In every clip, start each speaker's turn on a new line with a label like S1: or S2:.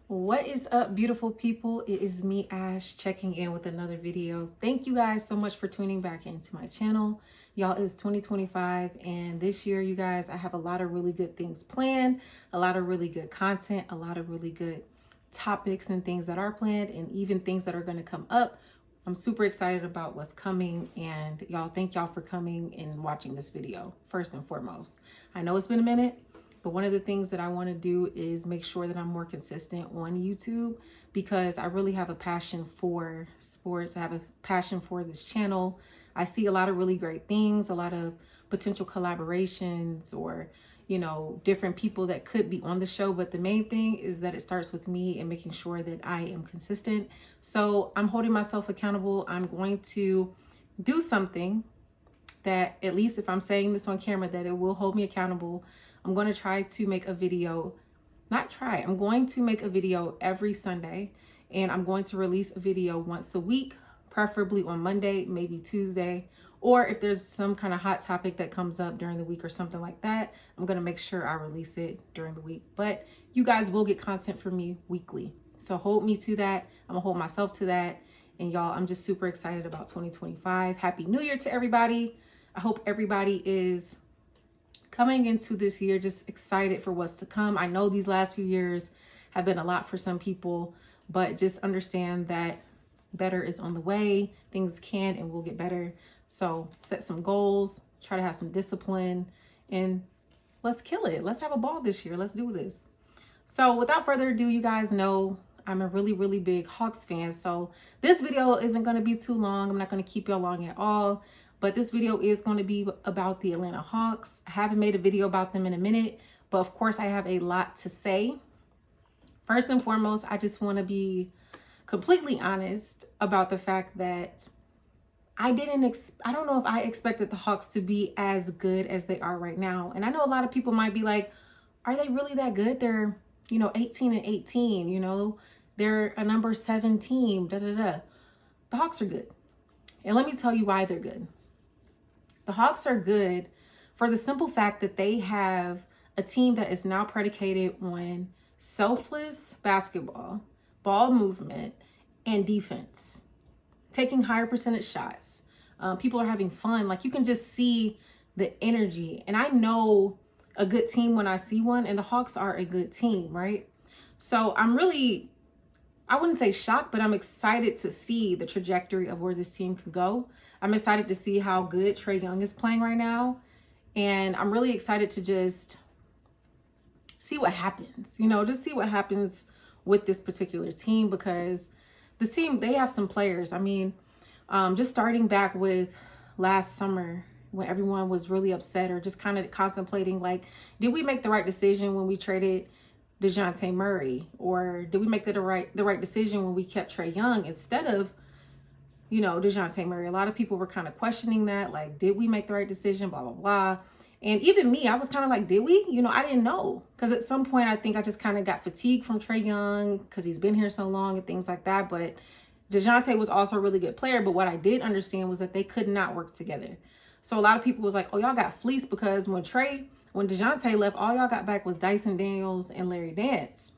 S1: What is up, beautiful people? It is me, Ash, checking in with another video. Thank you guys so much for tuning back into my channel. Y'all, it's 2025, and this year, you guys, I have a lot of really good things planned, a lot of really good content, a lot of really good topics and things that are planned, and even things that are going to come up. I'm super excited about what's coming, and y'all, thank y'all for coming and watching this video, first and foremost. I know it's been a minute, but one of the things that I want to do is make sure that I'm more consistent on YouTube because I really have a passion for sports. I have a passion for this channel. I see a lot of really great things, a lot of potential collaborations or, different people that could be on the show. But the main thing is that it starts with me and making sure that I am consistent. So I'm holding myself accountable. I'm going to do something that, at least if I'm saying this on camera, that it will hold me accountable. I'm going to try to make a video, I'm going to make a video every Sunday, and I'm going to release a video once a week, preferably on Monday, maybe Tuesday, or if there's some kind of hot topic that comes up during the week or something like that, I'm going to make sure I release it during the week. But you guys will get content from me weekly. So hold me to that. I'm going to hold myself to that. And y'all, I'm just super excited about 2025. Happy New Year to everybody. I hope everybody is coming into this year just excited for what's to come. I know these last few years have been a lot for some people, but just understand that better is on the way. Things can and will get better. So set some goals, try to have some discipline, and let's kill it. Let's have a ball this year. Let's do this. So without further ado, you guys know I'm a really, really big Hawks fan. So this video isn't going to be too long. I'm not going to keep you long at all. But this video is going to be about the Atlanta Hawks. I haven't made a video about them in a minute, but of course I have a lot to say. First and foremost, I just want to be completely honest about the fact that I don't know if I expected the Hawks to be as good as they are right now. And I know a lot of people might be like, are they really that good? They're, 18-18, they're a number 7 team, The Hawks are good. And let me tell you why they're good. The Hawks are good for the simple fact that they have a team that is now predicated on selfless basketball, ball movement, and defense. Taking higher percentage shots. People are having fun. Like, you can just see the energy. And I know a good team when I see one, and the Hawks are a good team, right? So I wouldn't say shocked, but I'm excited to see the trajectory of where this team could go. I'm excited to see how good Trae Young is playing right now. And I'm really excited to just see what happens, just see what happens with this particular team, because this team, they have some players. I mean, just starting back with last summer when everyone was really upset or just kind of contemplating, like, did we make the right decision when we traded DeJounte Murray, or did we make the right decision when we kept Trae Young instead of, DeJounte Murray? A lot of people were kind of questioning that, like, did we make the right decision, blah, blah, blah. And even me, I was kind of like, did we? I didn't know. Because at some point, I think I just kind of got fatigued from Trae Young because he's been here so long and things like that. But DeJounte was also a really good player. But what I did understand was that they could not work together. So a lot of people was like, oh, y'all got fleeced because when DeJounte left, all y'all got back was Dyson Daniels and Larry Nance.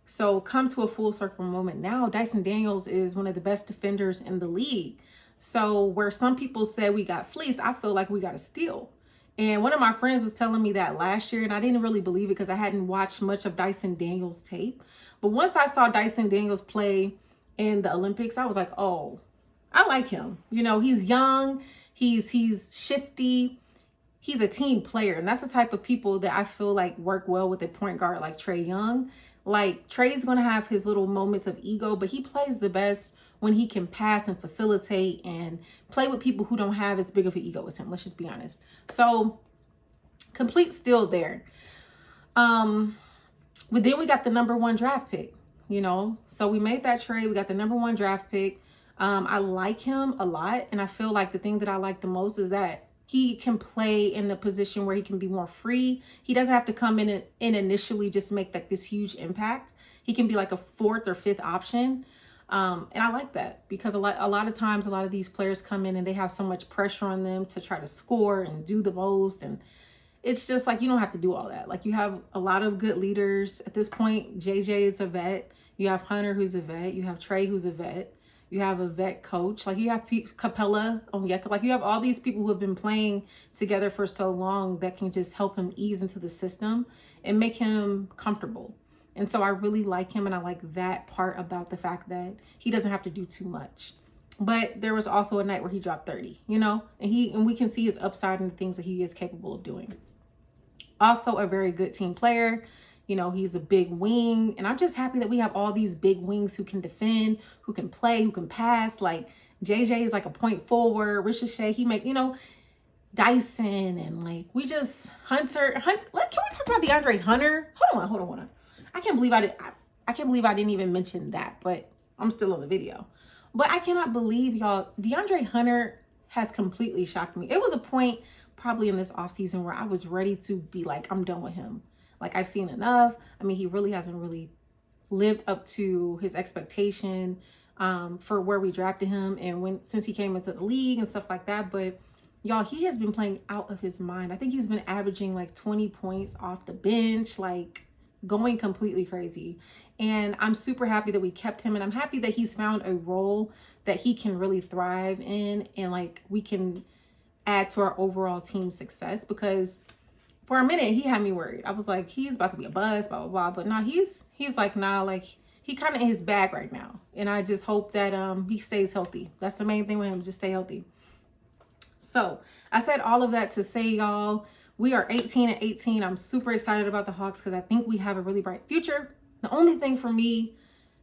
S1: So come to a full circle moment now, Dyson Daniels is one of the best defenders in the league. So where some people said we got fleeced, I feel like we got a steal. And one of my friends was telling me that last year, and I didn't really believe it because I hadn't watched much of Dyson Daniels' tape. But once I saw Dyson Daniels play in the Olympics, I was like, oh, I like him. He's young, he's shifty. He's a team player, and that's the type of people that I feel like work well with a point guard like Trae Young. Like, Trae's going to have his little moments of ego, but he plays the best when he can pass and facilitate and play with people who don't have as big of an ego as him. Let's just be honest. So, complete steal there. But then we got the number 1 draft pick, So we made that trade. We got the number 1 draft pick. I like him a lot, and I feel like the thing that I like the most is that he can play in a position where he can be more free. He doesn't have to come in and initially just make like this huge impact. He can be like a 4th or 5th option. And I like that because a lot of times, a lot of these players come in and they have so much pressure on them to try to score and do the most. And it's just like, you don't have to do all that. Like, you have a lot of good leaders at this point. JJ is a vet. You have Hunter, who's a vet. You have Trey, who's a vet. You have a vet coach. Like, you have Capella, Onyeka. Like, you have all these people who have been playing together for so long that can just help him ease into the system and make him comfortable. And so I really like him, and I like that part about the fact that he doesn't have to do too much. But there was also a night where he dropped 30, you know, and we can see his upside and the things that he is capable of doing. Also a very good team player. You know, he's a big wing, and I'm just happy that we have all these big wings who can defend, who can play, who can pass. Like, JJ is like a point forward. Ricochet, he make, you know, Dyson, and like, we just Hunter. Like, can we talk about DeAndre Hunter? Hold on. I can't believe I didn't even mention that, but I'm still on the video. But I cannot believe, y'all, DeAndre Hunter has completely shocked me. It was a point probably in this offseason where I was ready to be like, I'm done with him. Like, I've seen enough. I mean, he really hasn't really lived up to his expectation for where we drafted him and since he came into the league and stuff like that. But y'all, he has been playing out of his mind. I think he's been averaging like 20 points off the bench, like going completely crazy. And I'm super happy that we kept him, and I'm happy that he's found a role that he can really thrive in, and like, we can add to our overall team success, because for a minute he had me worried. I was like, he's about to be a buzz, blah blah blah. But nah, he's like, nah, like, he kind of in his bag right now, and I just hope that he stays healthy. That's the main thing with him, just stay healthy. So I said all of that to say, y'all, we are 18-18. I'm super excited about the Hawks because I think we have a really bright future. The only thing for me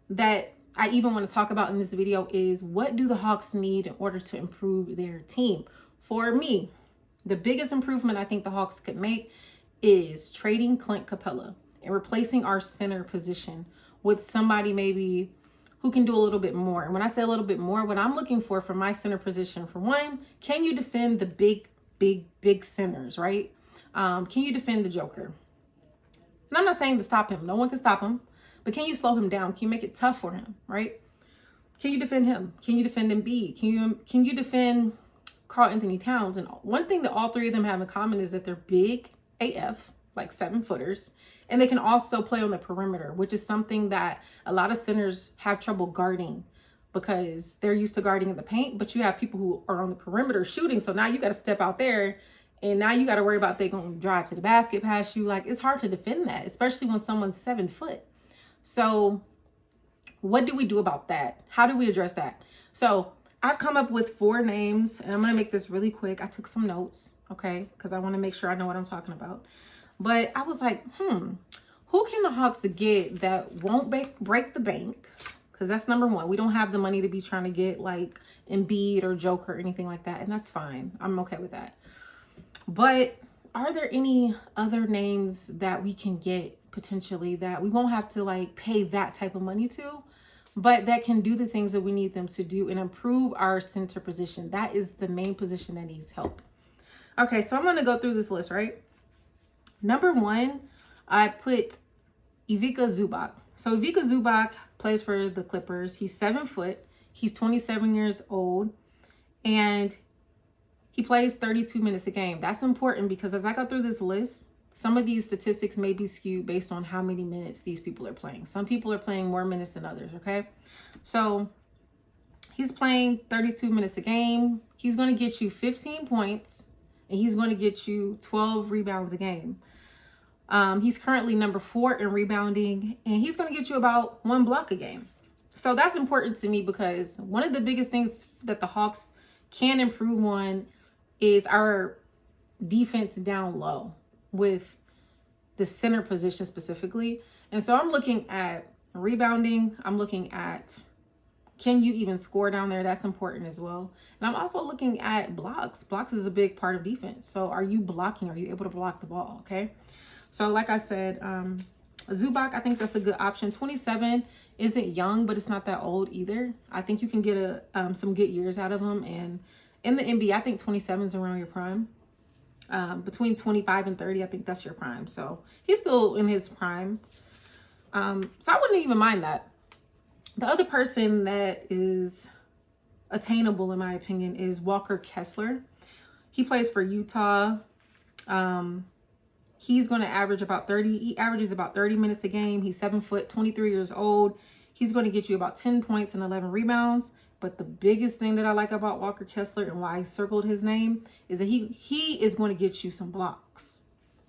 S1: that I even want to talk about in this video is, what do the Hawks need in order to improve their team? For me, the biggest improvement I think the Hawks could make is trading Clint Capella and replacing our center position with somebody maybe who can do a little bit more. And when I say a little bit more, what I'm looking for my center position, for one, can you defend the big centers, right? Can you defend the Joker? And I'm not saying to stop him. No one can stop him. But can you slow him down? Can you make it tough for him, right? Can you defend him? Can you defend Embiid? Can you defend Karl Anthony Towns? And one thing that all three of them have in common is that they're big AF, like 7-footers. And they can also play on the perimeter, which is something that a lot of centers have trouble guarding because they're used to guarding in the paint. But you have people who are on the perimeter shooting. So now you got to step out there, and now you got to worry about they're going to drive to the basket past you. Like, it's hard to defend that, especially when someone's 7 foot. So what do we do about that? How do we address that? So I've come up with 4 names, and I'm going to make this really quick. I took some notes, okay, because I want to make sure I know what I'm talking about. But I was like, who can the Hawks get that won't break the bank? Because that's number one. We don't have the money to be trying to get like Embiid or Joker or anything like that, and that's fine. I'm okay with that. But are there any other names that we can get potentially that we won't have to like pay that type of money to, but that can do the things that we need them to do and improve our center position? That is the main position that needs help. Okay, so I'm going to go through this list, right? Number 1, I put Ivica Zubac. So Ivica Zubac plays for the Clippers. He's 7 foot. He's 27 years old, and he plays 32 minutes a game. That's important because as I go through this list, some of these statistics may be skewed based on how many minutes these people are playing. Some people are playing more minutes than others, okay? So he's playing 32 minutes a game. He's going to get you 15 points, and he's going to get you 12 rebounds a game. He's currently number 4 in rebounding, and he's going to get you about 1 block a game. So that's important to me because one of the biggest things that the Hawks can improve on is our defense down low with the center position specifically. And so I'm looking at rebounding. I'm looking at, can you even score down there? That's important as well. And I'm also looking at blocks. Blocks is a big part of defense. So are you blocking? Are you able to block the ball? Okay. So like I said, Zubac, I think that's a good option. 27 isn't young, but it's not that old either. I think you can get some good years out of him. And in the NBA, I think 27 is around your prime. Between 25 and 30, I think that's your prime. So he's still in his prime. So I wouldn't even mind that. The other person that is attainable, in my opinion, is Walker Kessler. He plays for Utah. He's going to average about 30. He averages about 30 minutes a game. He's 7 foot, 23 years old. He's going to get you about 10 points and 11 rebounds. But the biggest thing that I like about Walker Kessler and why I circled his name is that he is going to get you some blocks.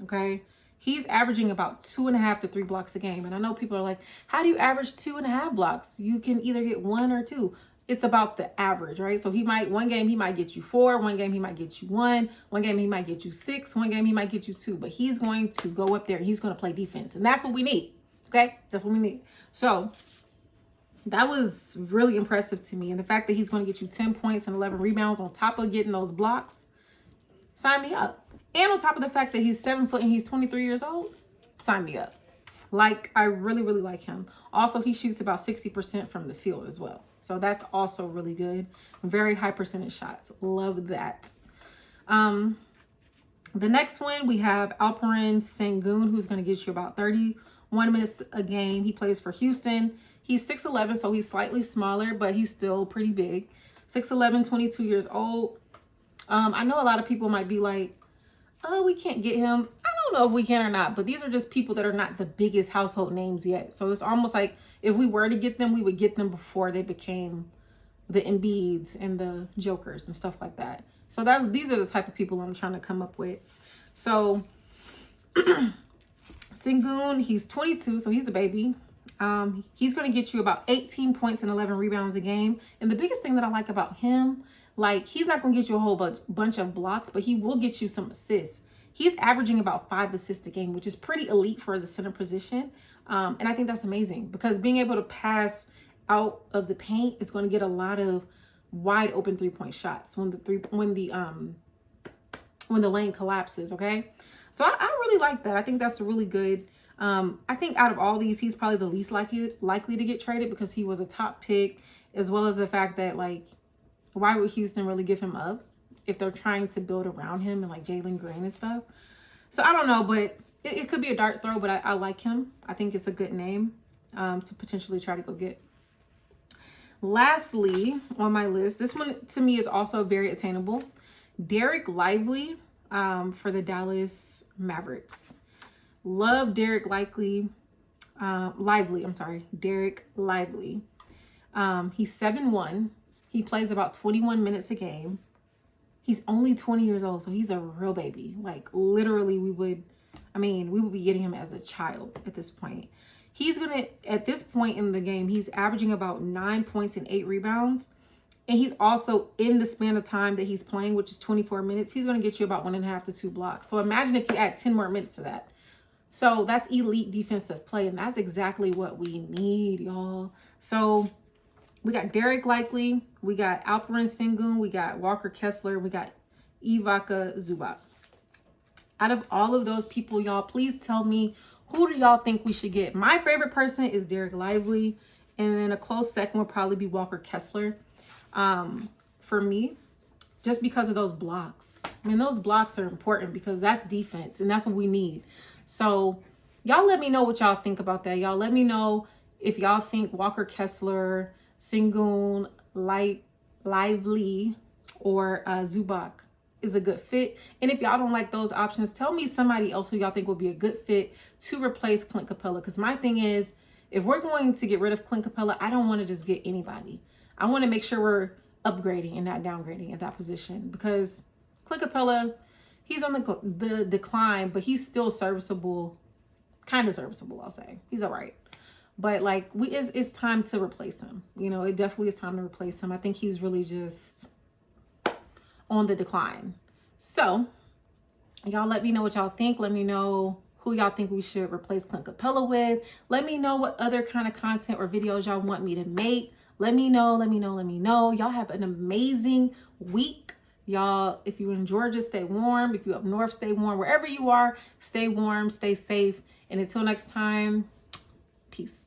S1: Okay. He's averaging about 2.5 to 3 blocks a game. And I know people are like, how do you average 2.5 blocks? You can either get 1 or 2. It's about the average, right? So one game he might get you 4, one game he might get you 1 game he might get you 6, one game he might get you 2, but he's going to go up there and he's going to play defense. And that's what we need. Okay. That's what we need. So that was really impressive to me. And the fact that he's going to get you 10 points and 11 rebounds on top of getting those blocks, sign me up. And on top of the fact that he's 7 foot and he's 23 years old, sign me up. Like, I really, really like him. Also, he shoots about 60% from the field as well. So that's also really good. Very high percentage shots. Love that. The next one, we have Alperen Sengun, who's going to get you about 31 minutes a game. He plays for Houston. He's 6'11", so he's slightly smaller, but he's still pretty big. 6'11", 22 years old. I know a lot of people might be like, oh, we can't get him. I don't know if we can or not, but these are just people that are not the biggest household names yet. So it's almost like if we were to get them, we would get them before they became the Embiids and the Jokers and stuff like that. So these are the type of people I'm trying to come up with. So Sengun, he's 22, so he's a baby. He's going to get you about 18 points and 11 rebounds a game. And the biggest thing that I like about him, like, he's not going to get you a whole bunch of blocks, but he will get you some assists. He's averaging about 5 assists a game, which is pretty elite for the center position. And I think that's amazing because being able to pass out of the paint is going to get a lot of wide open 3-point shots when the lane collapses. Okay. So I really like that. I think that's really good. I think out of all these, he's probably the least likely to get traded because he was a top pick, as well as the fact that, like, why would Houston really give him up if they're trying to build around him and like Jalen Green and stuff? So I don't know, but it could be a dart throw, but I like him. I think it's a good name to potentially try to go get. Lastly on my list, this one to me is also very attainable. Derek Lively for the Dallas Mavericks. Love Derek Lively. Derek Lively. He's 7'1". He plays about 21 minutes a game. He's only 20 years old, so he's a real baby. Like, literally, we would be getting him as a child at this point. At this point in the game, he's averaging about 9 points and 8 rebounds. And he's also, in the span of time that he's playing, which is 24 minutes, he's going to get you about 1.5 to 2 blocks. So imagine if you add 10 more minutes to that. So that's elite defensive play, and that's exactly what we need, y'all. So we got Derek Lively, we got Alperen Sengun, we got Walker Kessler, we got Ivica Zubac. Out of all of those people, y'all, please tell me, who do y'all think we should get? My favorite person is Derek Lively, and then a close second would probably be Walker Kessler. For me, just because of those blocks. I mean, those blocks are important because that's defense, and that's what we need. So y'all let me know what y'all think about that. Y'all let me know if y'all think Walker Kessler, Sengun, Lively, or Zubac is a good fit. And if y'all don't like those options, tell me somebody else who y'all think would be a good fit to replace Clint Capella. Because my thing is, if we're going to get rid of Clint Capella, I don't want to just get anybody. I want to make sure we're upgrading and not downgrading at that position. Because Clint Capella, he's on the decline, but he's still serviceable. Kind of serviceable, I'll say. He's all right. But like, it's time to replace him. You know, it definitely is time to replace him. I think he's really just on the decline. So y'all let me know what y'all think. Let me know who y'all think we should replace Clint Capella with. Let me know what other kind of content or videos y'all want me to make. Let me know. Y'all have an amazing week. Y'all, if you're in Georgia, stay warm. If you're up north, stay warm. Wherever you are, stay warm, stay safe. And until next time, peace.